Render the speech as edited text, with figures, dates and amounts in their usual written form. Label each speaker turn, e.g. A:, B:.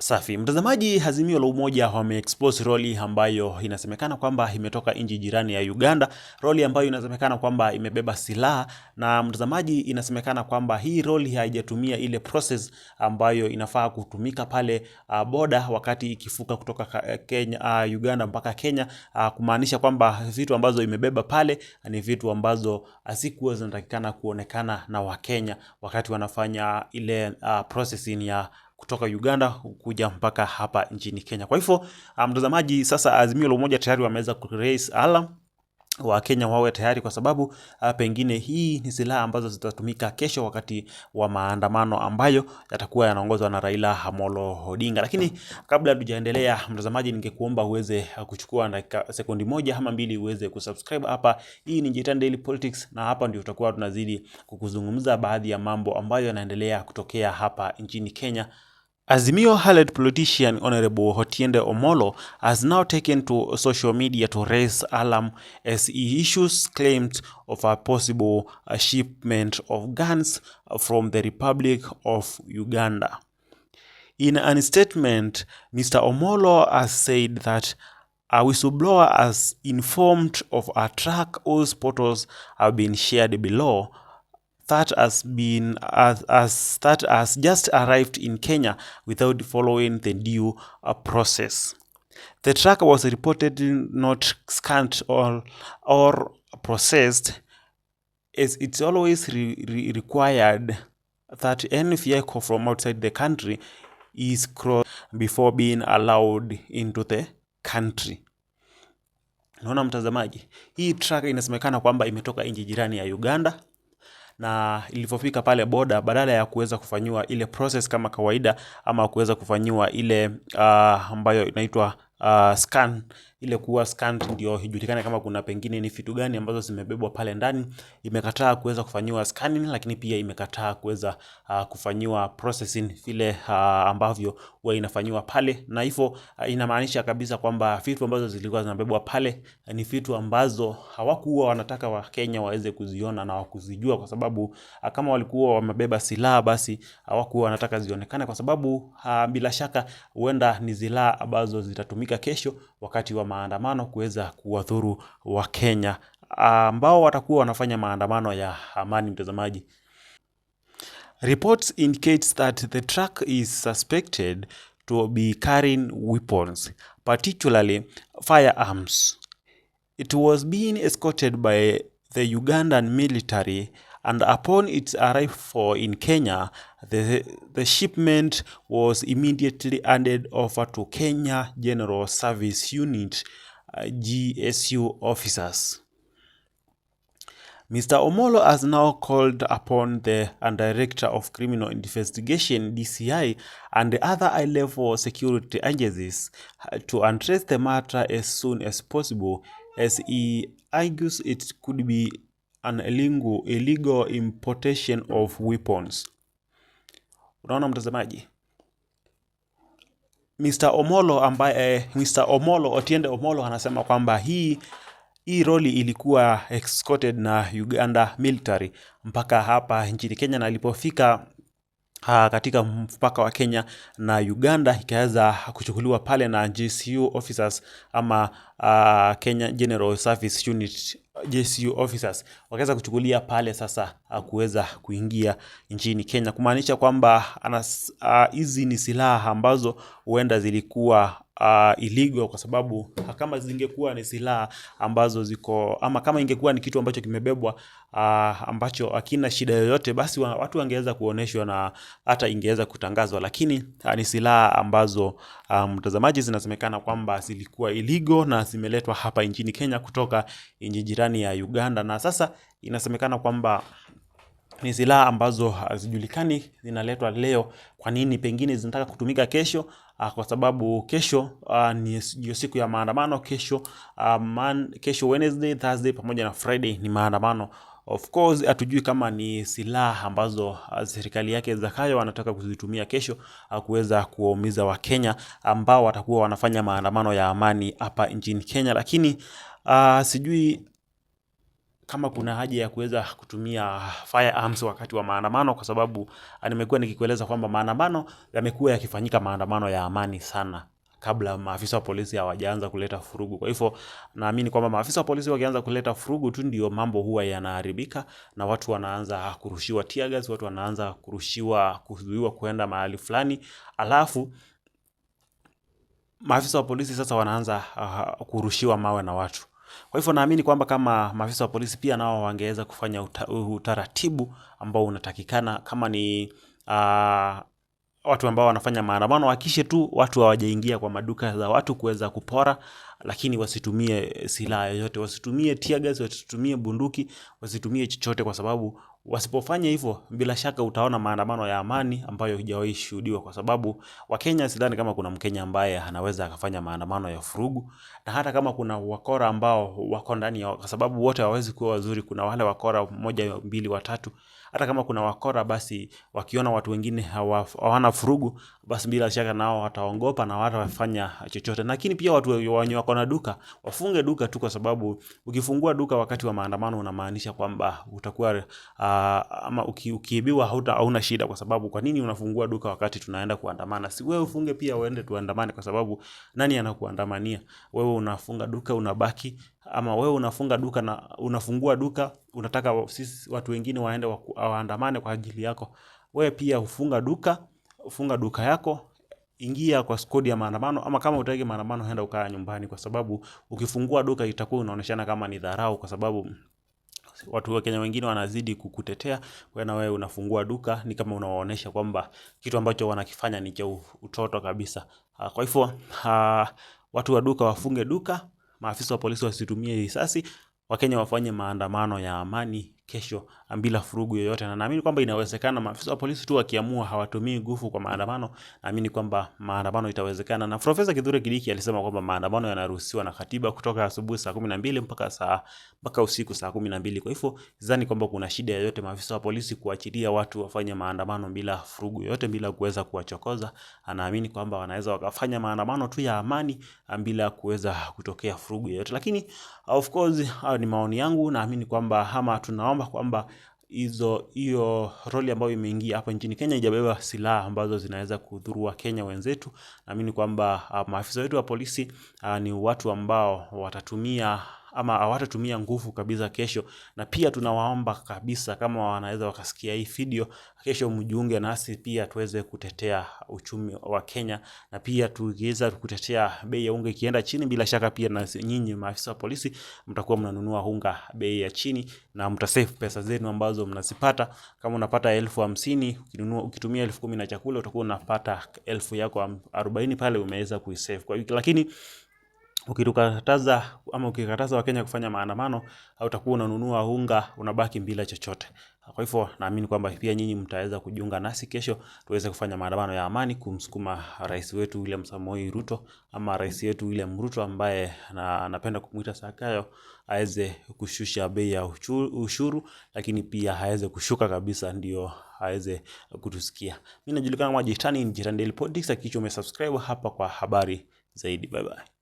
A: Safi. Mtazamaji, Azimio la Umoja wameexpose roli ambayo inasemekana kwamba imetoka nchi jirani ya Uganda, roli ambayo inasemekana kwamba imebeba silaha, na mtazamaji, inasemekana kwamba hii roli haijatumia ile process ambayo inafaa kutumika pale boda wakati ikifuka kutoka Kenya, Uganda mpaka Kenya, kumaanisha kwamba vitu ambazo imebeba pale ni vitu ambazo hazikuwa zinatakikana kuonekana na Wakenya wakati wanafanya ile processing ya kutoka Uganda kuja mpaka hapa nchini Kenya. Kwa hivyo mtazamaji, sasa Azimio la Umoja tayari wameweza ku-raise alarm wa Kenya wawe tayari, kwa sababu pengine hii ni silaha ambazo zitatumika kesho wakati wa maandamano ambayo yatakuwa yanaongozwa na Raila Amolo Odinga. Lakini kabla tujaendelea, mtazamaji, ningekuomba uweze kuchukua dakika sekundi moja ama mbili uweze kusubscribe hapa. Hii ni Jitan Daily Politics, na hapa ndio tutakuwa tunazidi kukuzungumza baadhi ya mambo ambayo yanaendelea kutokea hapa nchini Kenya. Azimio allied politician Honorable Otiende Omollo has now taken to social media to raise alarm as he issues claims of a possible shipment of guns from the Republic of Uganda. In a statement, Mr. Omollo has said that a whistleblower has informed of a truck whose photos have been shared below that has just arrived in Kenya without following the due process. The truck was reportedly not scanned or processed, as it's always required that any vehicle from outside the country is crossed before being allowed into the country. Naona mtazamaji, hii truck inasemekana kwamba imetoka nchi jirani ya Uganda, na ilipofika pale boda, badala ya kuweza kufanywa ile process kama kawaida ama kuweza kufanywa ile ambayo inaitwa scan, ile kuwa scan ndio ijulikane kama kuna pengine ni vitu gani ambazo zimebebwa pale ndani, imekataa kuweza kufanywa scanning, lakini pia imekataa kuweza kufanywa processing vile ambavyo huwa inafanywa pale. Na hivyo inamaanisha kabisa kwamba vitu ambazo zilikuwa zinabebwa pale ni vitu ambazo hawakuwa wanataka Wakenya waweze kuziona na wakuzijua, kwa sababu kama walikuwa wamebeba silaha, basi hawakuwa wanataka zionekane, kwa sababu bila shaka huenda ni silaha ambazo zitatumika kesho wakati wa maandamano kuweza kuwadhuru Wakenya ambao watakuwa wanafanya maandamano ya amani. Mtazamaji, reports indicates that the truck is suspected to be carrying weapons, particularly firearms. It was being escorted by the Ugandan military, and upon its arrival in Kenya, the shipment was immediately handed over to Kenya General Service Unit GSU officers. Mr. Omollo has now called upon the Director of Criminal Investigation (DCI) and the other high-level security agencies to address the matter as soon as possible, as he argues it could be an illegal importation of weapons. Unaona mtazamaji, Mr. Omollo, Otiende Omollo anasema kwamba hii roli ilikuwa escorted na Uganda military mpaka hapa nchini Kenya, na ilipofika katika mpaka wa Kenya na Uganda ikaweza kuchukuliwa pale na GSU officers ama Kenya General Service Unit GSU officers, wakaweza kuchukulia pale sasa kuweza kuingia nchini Kenya, kumaanisha kwamba hizi ni silaha ambazo huenda zilikuwa illegal, kwa sababu kama zingekuwa ni silaha ambazo ziko, ama kama ingekuwa ni kitu ambacho kimebebwa ambacho hakina shida yoyote, basi watu wangeweza kuoneshwa na hata ingeweza kutangazwa, lakini ni silaha ambazo mtazamaji, zinasemekana kwamba zilikuwa illegal na zimeletwa hapa nchini Kenya kutoka nchi jirani ya Uganda, na sasa inasemekana kwamba ni silaha ambazo hazijulikani zinaletwa leo. Kwa nini? Pengine zinataka kutumika kesho, kwa sababu kesho ni siku ya maandamano. Kesho Wednesday, Thursday pamoja na Friday ni maandamano. Of course hatujui kama ni silaha ambazo serikali yake Zakayo wanataka kuzitumia kesho kuweza kuwaumiza Wakenya ambao watakuwa wanafanya maandamano ya amani hapa nchini Kenya, lakini sijui kama kuna haja ya kuweza kutumia firearms wakati wa maandamano, kwa sababu nimekuwa nikikueleza kwamba maandamano yamekuwa yakifanyika, maandamano ya amani sana, kabla maafisa wa polisi hawajaanza kuleta furugu. Kwa hivyo naamini kwamba maafisa wa polisi wakianza kuleta furugu tu ndio mambo huwa yanaharibika, na watu wanaanza kurushiwa tear gas, watu wanaanza kuzuiwa kuenda mahali fulani, alafu maafisa wa polisi sasa wanaanza kurushiwa mawe na watu. Kwa hivyo naamini kwamba kama maafisa wa polisi pia nao wangeweza kufanya utaratibu ambao unatakikana, kama ni watu ambao wanafanya maandamano hakikishe tu watu hawajaingia kwa maduka za watu kuweza kupora, lakini wasitumie silaha yoyote, wasitumie tear gas, wasitumie bunduki, wasitumie chochote, kwa sababu wasipofanya hivyo bila shaka utaona maandamano ya amani ambayo hujawahi shuhudiwa, kwa sababu Wakenya, sidhani kama kuna Mkenya ambaye anaweza akafanya maandamano ya furugu. Na hata kama kuna wakora ambao wako ndani, kwa sababu wote hawawezi kuwa wazuri, kuna wale wakora 1, 2, 3. Hata kama kuna wakora, basi wakiona watu wengine hawana furugu, basi bila shaka nao wataongopa na watafanya chochote. Lakini pia watu wenye wako na duka wafunge duka tu, kwa sababu ukifungua duka wakati wa maandamano unamaanisha kwamba utakuwa ama ukiibiwa hauna shida, kwa sababu kwa nini unafungua duka wakati tunaenda kuandamana? Si wewe ufunge pia uende tuandamane, kwa sababu nani anakuandamania? Wewe unafunga duka unabaki, ama wewe unafunga duka na unafungua duka unataka sisi watu wengine waende waandamane kwa ajili yako? Wewe pia ufunga duka yako, ingia kwa skodi ya maandamano, ama kama utaki maandamano enda ukaa nyumbani, kwa sababu ukifungua duka itakuwa unaoneshana kama ni dharau, kwa sababu watu wa Kenya wengine wanazidi kukutetea wewe unafungua duka, ni kama unawaonesha kwamba kitu ambacho wanakifanya ni cha utoto kabisa. Kwa hivyo watu wa duka wafunge duka, maafisa wa polisi wasitumie risasi, Wakenya wafanye maandamano ya amani kesho bila furugu yoyote, na naamini kwamba inawezekana. Maafisa wa polisi tu wakiamua hawatumii nguvu kwa maandamano, naamini kwamba maandamano itawezekana. Na Profesa Kithure Kindiki alisema kwamba maandamano yanaruhusiwa na katiba kutoka asubuhi saa 12 mpaka usiku saa 12. Kwa hivyo sidhani kwamba kuna shida yoyote maafisa wa polisi kuachilia watu wafanye maandamano bila furugu yoyote, bila kuweza kuwachokoza. Naamini kwamba wanaweza wakafanya maandamano tu ya amani bila kuweza kutokea furugu yoyote. Lakini of course ni maoni yangu, naamini kwamba ama tunaomba kwamba hiyo roli ambayo imeingia hapa nchini Kenya haijabeba silaha ambazo zinaweza kudhuru Wakenya wenzetu. Naamini kwamba maafisa wetu wa polisi ni watu ambao watatumia ama hawatatumia nguvu kabisa kesho, na pia tunawaomba kabisa kama wanaweza wakasikia hii video kesho, mjiunge nasi pia tuweze kutetea uchumi wa Kenya, na pia tuweze kutetea bei ya unga ikienda chini. Bila shaka pia na nyinyi maafisa wa polisi mtakuwa mnanunua unga bei ya chini, na mtasave pesa zenu ambazo mnazipata. Kama unapata 50,000 ukitumia 10,000 na chakula, utakuwa unapata 1000 yako 40 pale umeweza kuisave kwa wiki. Lakini ukikataza Wakenya kufanya maandamano, hautakuwa unanunua unga, unabaki bila chochote. Kwa hivyo naamini kwamba pia nyinyi mtaweza kujiunga nasi kesho tuweze kufanya maandamano ya amani kumsukuma rais wetu William Samoei Ruto, ama rais wetu William Ruto ambaye anapenda kumuita Sakayo, aweze kushusha bei ya ushuru, lakini pia aweze kushuka kabisa ndio aweze kutusikia. Mimi najulikana kama Jitani Daily Politics, hakikisha umesubscribe hapa kwa habari zaidi. Bye bye.